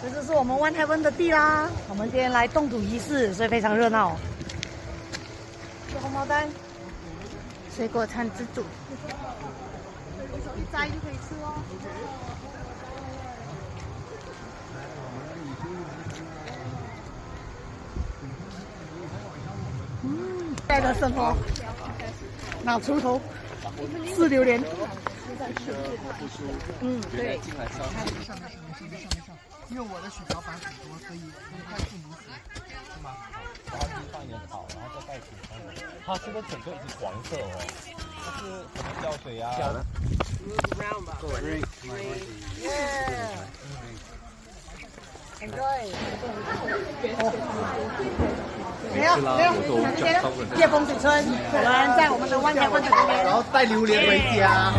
这就是我们 One Heaven 的地啦。我们今天来动土仪式，所以非常热闹。有红毛丹，水果餐自助，一摘就可以吃哦。现在的生活，拿锄头，吃榴莲。对。因为我的血小板很多，所以很快不能死，是吗？然后先放一点草，然后再盖土。它这个整个已经黄色哦，它是可能浇水啊。没有，叶风水村，我们在我们的万家观这边，然后带榴莲回家。